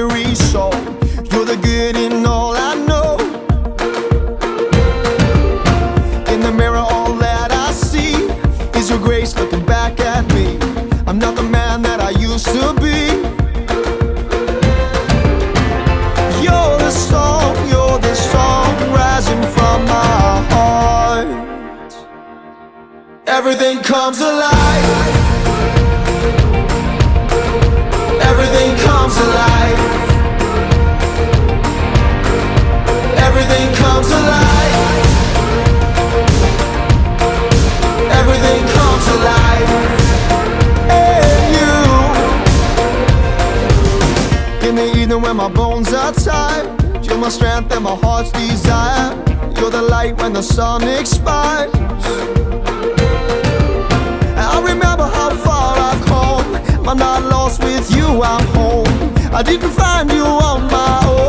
weary soul. You're the good in all I know. In the mirror all that I see is your grace looking back at me. I'm not the man that I used to be. You're the song rising from my heart. Everything comes alive. Everything comes alive. Everything comes alive. Everything comes alive. And you. In the evening when my bones are tired, you're my strength and my heart's desire. You're the light when the sun expires. I remember how far I've come. I'm not lost with you, I'm home. I didn't find you on my own.